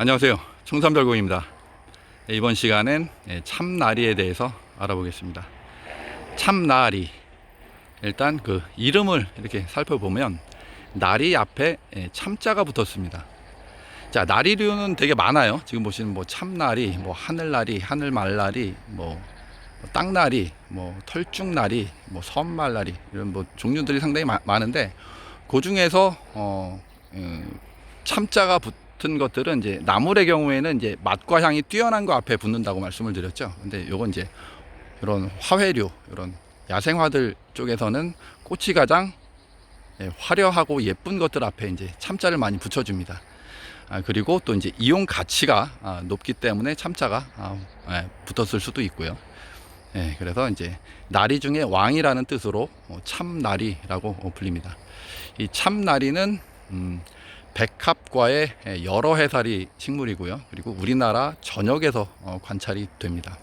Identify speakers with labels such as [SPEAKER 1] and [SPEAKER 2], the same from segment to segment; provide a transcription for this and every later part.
[SPEAKER 1] 안녕하세요. 청삼달공입니다. 이번 시간엔 참나리에 대해서 알아보겠습니다. 참나리, 일단 그 이름을 이렇게 살펴보면 나리 앞에 참자가 붙었습니다. 자, 나리류는 되게 많아요. 지금 보시는 뭐 참나리, 뭐 하늘나리, 하늘말나리, 뭐 땅나리, 뭐 털쭉나리, 뭐 섬말나리, 이런 뭐 종류들이 상당히 많은데, 그 중에서 참자가 붙은 것들은 이제 나물의 경우에는 이제 맛과 향이 뛰어난 거 앞에 붙는다고 말씀을 드렸죠. 근데 요건 이제 이런 화훼류, 이런 야생화들 쪽에서는 꽃이 가장 화려하고 예쁜 것들 앞에 이제 참자를 많이 붙여줍니다. 그리고 또 이제 이용 가치가 높기 때문에 참자가 붙었을 수도 있고요. 그래서 이제 나리 중에 왕이라는 뜻으로 참나리라고 불립니다. 이 참나리는 백합과의 여러 해살이 식물이고요. 그리고 우리나라 전역에서 관찰이 됩니다.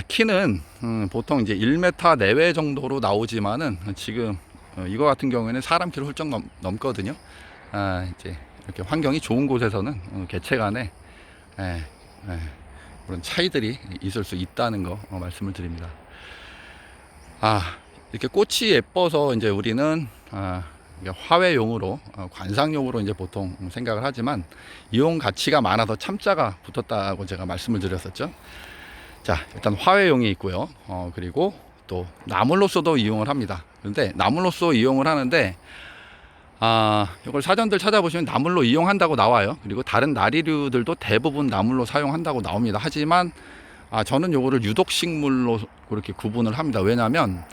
[SPEAKER 1] 키는 보통 이제 1m 내외 정도로 나오지만은 지금 이거 같은 경우에는 사람 키를 훌쩍 넘거든요. 이제 이렇게 환경이 좋은 곳에서는 개체 간에 그런 차이들이 있을 수 있다는 거 말씀을 드립니다. 이렇게 꽃이 예뻐서 이제 우리는 화훼용으로 관상용으로 이제 보통 생각을 하지만 이용 가치가 많아서 참자가 붙었다고 제가 말씀을 드렸었죠. 자, 일단 화훼용이 있고요. 그리고 또 나물로서도 이용을 합니다. 그런데 나물로서 이용을 하는데 이걸 사전들 찾아보시면 나물로 이용한다고 나와요. 그리고 다른 나리류들도 대부분 나물로 사용한다고 나옵니다. 하지만 저는 요거를 유독식물로 그렇게 구분을 합니다. 왜냐하면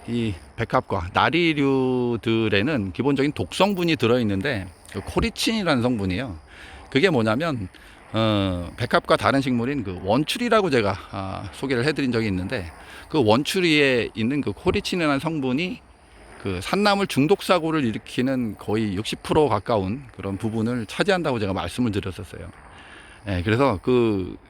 [SPEAKER 1] 이 백합과 나리류들에는 기본적인 독성분이 들어있는데 그 코리친이라는 성분이에요. 그게 뭐냐면 백합과 다른 식물인 그 원추리라고 제가 소개를 해드린 적이 있는데, 그 원추리에 있는 그 코리친이라는 성분이 그 산나물 중독 사고를 일으키는 거의 60% 가까운 그런 부분을 차지한다고 제가 말씀을 드렸었어요. 그래서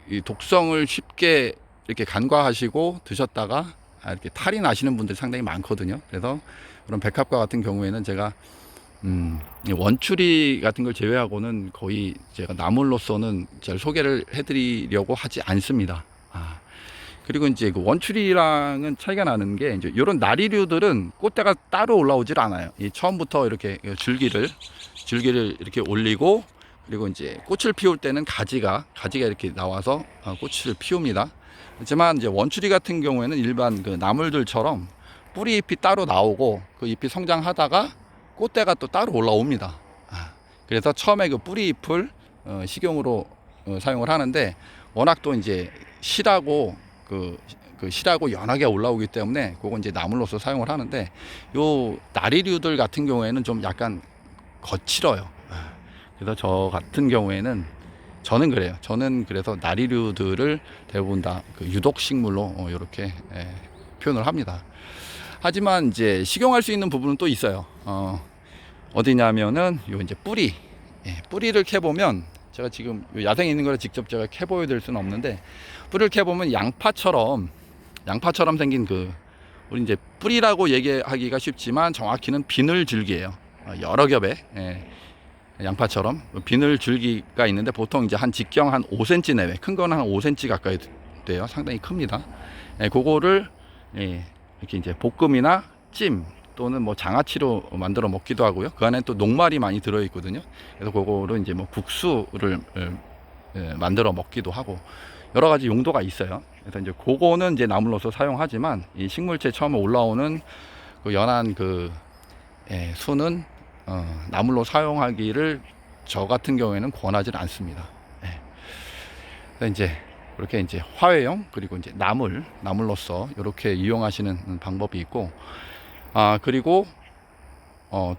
[SPEAKER 1] 이 독성을 쉽게 이렇게 간과하시고 드셨다가 이렇게 탈이 나시는 분들이 상당히 많거든요. 그래서 그런 백합과 같은 경우에는 제가 원추리 같은 걸 제외하고는 거의 제가 나물로서는 잘 소개를 해드리려고 하지 않습니다. 그리고 이제 그 원추리랑은 차이가 나는 게, 이제 이런 나리류들은 꽃대가 따로 올라오질 않아요. 처음부터 이렇게 줄기를 이렇게 올리고, 그리고 이제 꽃을 피울 때는 가지가 이렇게 나와서 꽃을 피웁니다. 하지만 이제 원추리 같은 경우에는 일반 그 나물들처럼 뿌리 잎이 따로 나오고 그 잎이 성장하다가 꽃대가 또 따로 올라옵니다. 그래서 처음에 그 뿌리 잎을 식용으로 사용을 하는데, 워낙 또 이제 실하고 실하고 연하게 올라오기 때문에 그건 이제 나물로서 사용을 하는데, 요 나리류들 같은 경우에는 좀 약간 거칠어요. 그래서 저 같은 경우에는 저는 그래요. 저는 그래서 나리류들을 대부분 다 그 유독식물로 이렇게 표현을 합니다. 하지만 이제 식용할 수 있는 부분은 또 있어요. 어디냐면은 요 이제 뿌리를 캐보면, 제가 지금 야생에 있는 거를 직접 제가 캐보여 드릴 수는 없는데, 뿌리를 캐보면 양파처럼 생긴 우리 이제 뿌리라고 얘기하기가 쉽지만 정확히는 비늘줄기예요. 여러 겹의 양파처럼 비늘줄기가 있는데, 보통 이제 한 직경 한 5cm 내외, 큰 거는 한 5cm 가까이 돼요. 상당히 큽니다. 그거를 이렇게 이제 볶음이나 찜 또는 뭐 장아찌로 만들어 먹기도 하고요. 그 안에 또 녹말이 많이 들어 있거든요. 그래서 그거를 이제 뭐 국수를 만들어 먹기도 하고 여러 가지 용도가 있어요. 그래서 이제 그거는 이제 나물로서 사용하지만, 이 식물체 처음에 올라오는 그 연한 수는 나물로 사용하기를 저 같은 경우에는 권하지 않습니다. 그래서 이제 이렇게 이제 화훼용, 그리고 이제 나물로서 이렇게 이용하시는 방법이 있고, 그리고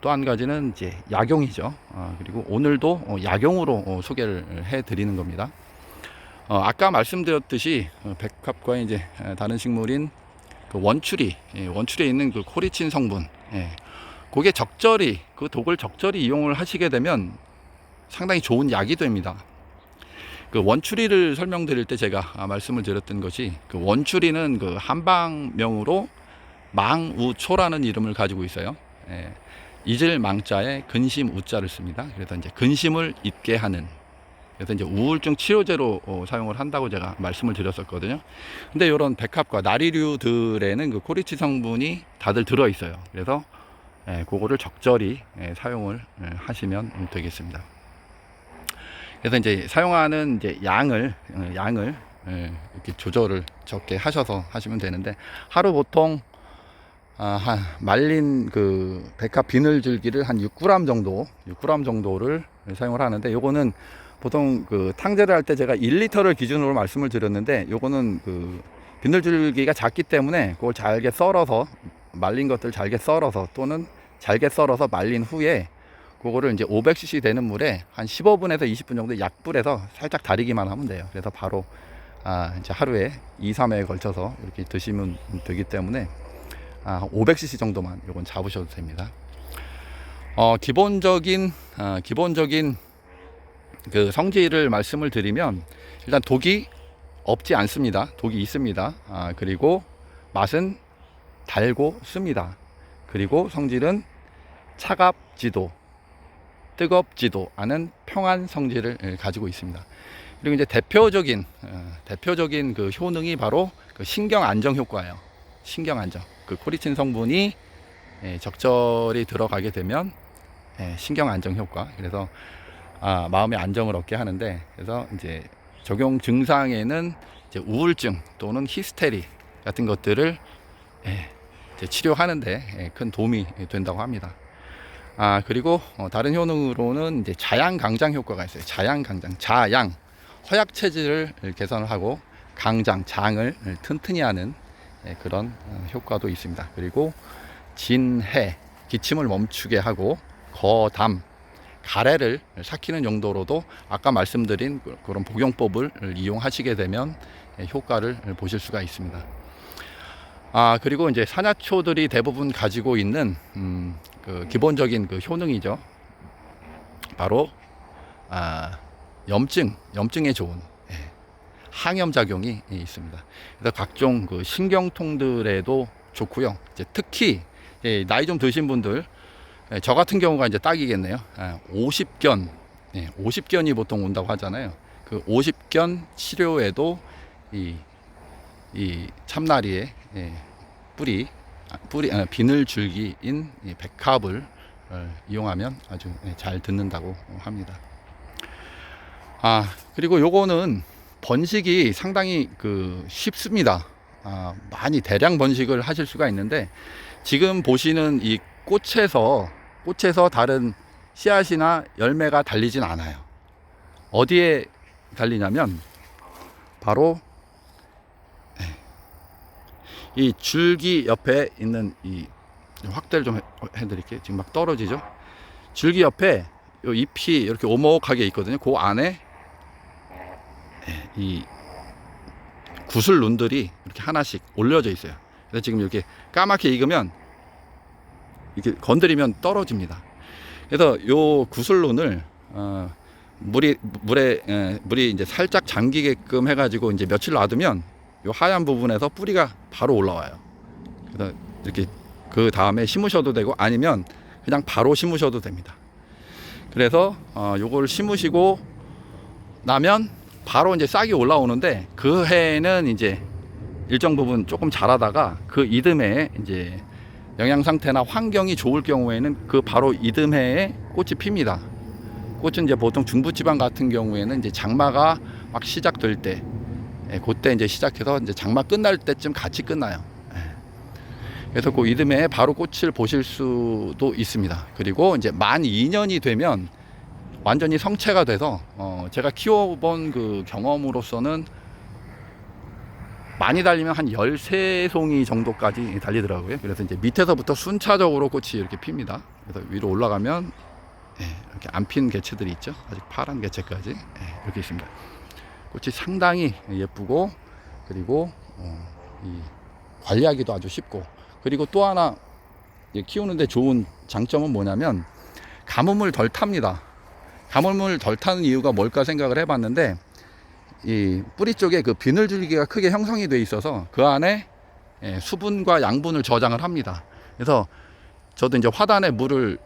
[SPEAKER 1] 또 한 가지는 이제 약용이죠. 그리고 오늘도 약용으로 소개를 해 드리는 겁니다. 아까 말씀드렸듯이 백합과 이제 다른 식물인 그 원추리에 있는 그 코리친 성분, 그게 그 독을 적절히 이용을 하시게 되면 상당히 좋은 약이 됩니다. 그 원추리를 설명드릴 때 제가 말씀을 드렸던 것이, 그 원추리는 그 한방명으로 망우초라는 이름을 가지고 있어요. 잊을 망자에 근심 우자를 씁니다. 그래서 이제 근심을 잊게 하는, 그래서 이제 우울증 치료제로 사용을 한다고 제가 말씀을 드렸었거든요. 근데 이런 백합과 나리류들에는 그 코리치 성분이 다들 들어 있어요. 그래서 그거를 적절히 사용을 하시면 되겠습니다. 그래서 이제 사용하는 이제 양을 이렇게 조절을 적게 하셔서 하시면 되는데, 하루 보통 말린 그 백합 비늘줄기를 한 6g 정도를 사용을 하는데, 요거는 보통 그 탕제를 할 때 제가 1리터를 기준으로 말씀을 드렸는데, 요거는 그 비늘줄기가 작기 때문에 그걸 잘게 썰어서, 말린 것들 잘게 썰어서 또는 잘게 썰어서 말린 후에 그거를 이제 500cc 되는 물에 한 15분에서 20분 정도 약불에서 살짝 다리기만 하면 돼요. 그래서 바로 이제 하루에 2, 3회에 걸쳐서 이렇게 드시면 되기 때문에 500cc 정도만 요건 잡으셔도 됩니다. 기본적인 그 성질을 말씀을 드리면, 일단 독이 없지 않습니다. 독이 있습니다. 그리고 맛은 달고 씁니다. 그리고 성질은 차갑지도 뜨겁지도 않은 평안 성질을 가지고 있습니다. 그리고 이제 대표적인 그 효능이 바로 그 신경 안정 효과예요. 신경 안정. 그 코리친 성분이 적절히 들어가게 되면 신경 안정 효과. 그래서 마음의 안정을 얻게 하는데, 그래서 이제 적용 증상에는 이제 우울증 또는 히스테리 같은 것들을 이제 치료하는데 큰 도움이 된다고 합니다. 그리고 다른 효능으로는 이제 자양 강장 효과가 있어요. 자양 강장, 자양, 허약 체질을 개선을 하고 강장, 장을 튼튼히 하는 그런 효과도 있습니다. 그리고 진해, 기침을 멈추게 하고 거담, 가래를 삭히는 용도로도 아까 말씀드린 그런 복용법을 이용하시게 되면 효과를 보실 수가 있습니다. 그리고 이제 산야초들이 대부분 가지고 있는 그 기본적인 그 효능이죠. 바로 염증에 좋은 항염 작용이 있습니다. 그래서 각종 그 신경통들에도 좋고요. 이제 특히 나이 좀 드신 분들, 저 같은 경우가 이제 딱이겠네요. 50견이 보통 온다고 하잖아요. 그 50견 치료에도 이 참나리의 비늘줄기인 백합을 이용하면 아주 잘 듣는다고 합니다. 그리고 요거는 번식이 상당히 쉽습니다. 많이 대량 번식을 하실 수가 있는데, 지금 보시는 이 꽃에서 다른 씨앗이나 열매가 달리진 않아요. 어디에 달리냐면 바로 이 줄기 옆에 있는 이 확대를 좀 해드릴게요. 지금 막 떨어지죠. 줄기 옆에 요 잎이 이렇게 오목하게 있거든요. 그 안에 이 구슬눈들이 이렇게 하나씩 올려져 있어요. 그래서 지금 이렇게 까맣게 익으면 이렇게 건드리면 떨어집니다. 그래서 요 구슬눈을 물이 이제 살짝 잠기게끔 해가지고 이제 며칠 놔두면 요 하얀 부분에서 뿌리가 바로 올라와요. 그래서 이렇게 그 다음에 심으셔도 되고, 아니면 그냥 바로 심으셔도 됩니다. 그래서 요걸 심으시고 나면 바로 이제 싹이 올라오는데, 그 해에는 이제 일정 부분 조금 자라다가 그 이듬해에 이제 영양 상태나 환경이 좋을 경우에는 그 바로 이듬해에 꽃이 핍니다. 꽃은 이제 보통 중부지방 같은 경우에는 이제 장마가 막 시작될 때, 그때 이제 시작해서 이제 장마 끝날 때쯤 같이 끝나요. 그래서 그 이듬해에 바로 꽃을 보실 수도 있습니다. 그리고 이제 만 2년이 되면 완전히 성체가 돼서 제가 키워본 그 경험으로서는 많이 달리면 한 13송이 정도까지 달리더라고요. 그래서 이제 밑에서부터 순차적으로 꽃이 이렇게 핍니다. 그래서 위로 올라가면 이렇게 안 핀 개체들이 있죠. 아직 파란 개체까지 이렇게 있습니다. 꽃이 상당히 예쁘고, 그리고 이 관리하기도 아주 쉽고, 그리고 또 하나 키우는데 좋은 장점은 뭐냐면 가뭄을 덜 탑니다. 가뭄을 덜 타는 이유가 뭘까 생각을 해봤는데, 이 뿌리 쪽에 그 비늘줄기가 크게 형성이 돼 있어서 그 안에 수분과 양분을 저장을 합니다. 그래서 저도 이제 화단에 물을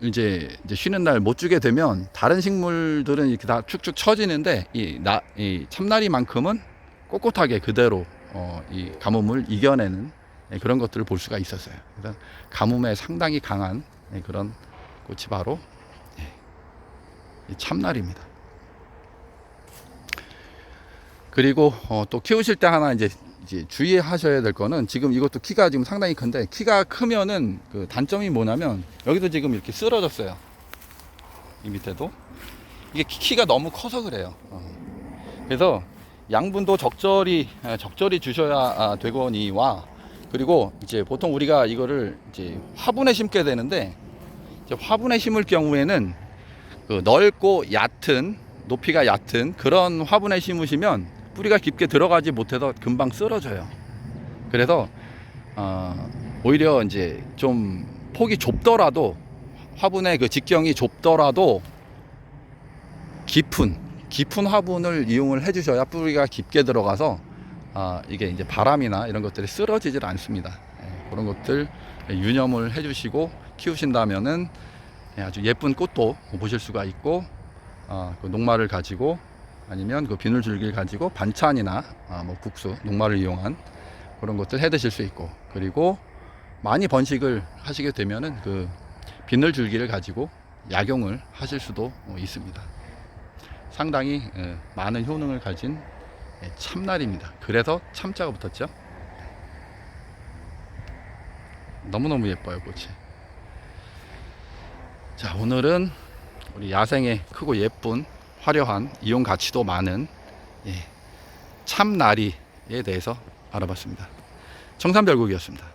[SPEAKER 1] 이제 쉬는 날 못 주게 되면 다른 식물들은 이렇게 다 축축 처지는데 이 참나리만큼은 꼿꼿하게 그대로 이 가뭄을 이겨내는 그런 것들을 볼 수가 있었어요. 그래서 가뭄에 상당히 강한 그런 꽃이 바로 이 참나리입니다. 그리고 또 키우실 때 하나 이제 주의하셔야 될 거는, 지금 이것도 키가 지금 상당히 큰데, 키가 크면은 그 단점이 뭐냐면 여기도 지금 이렇게 쓰러졌어요. 이 밑에도 이게 키가 너무 커서 그래요. 그래서 양분도 적절히 주셔야 되거니와, 그리고 이제 보통 우리가 이거를 이제 화분에 심게 되는데, 이제 화분에 심을 경우에는 그 넓고 얕은, 높이가 얕은 그런 화분에 심으시면 뿌리가 깊게 들어가지 못해서 금방 쓰러져요. 그래서 오히려 이제 좀 폭이 좁더라도, 화분의 그 직경이 좁더라도 깊은 화분을 이용을 해 주셔야 뿌리가 깊게 들어가서 이게 이제 바람이나 이런 것들이 쓰러지질 않습니다. 그런 것들 유념을 해 주시고 키우신다면은 아주 예쁜 꽃도 보실 수가 있고, 그 녹말을 가지고, 아니면 그 비늘줄기를 가지고 반찬이나 뭐 국수, 녹말을 이용한 그런 것들 해 드실 수 있고, 그리고 많이 번식을 하시게 되면은 그 비늘줄기를 가지고 약용을 하실 수도 있습니다. 상당히 많은 효능을 가진 참나리입니다. 그래서 참자가 붙었죠. 너무너무 예뻐요, 꽃이. 자, 오늘은 우리 야생의 크고 예쁜 화려한 이용 가치도 많은 참나리에 대해서 알아봤습니다. 청산별곡이었습니다.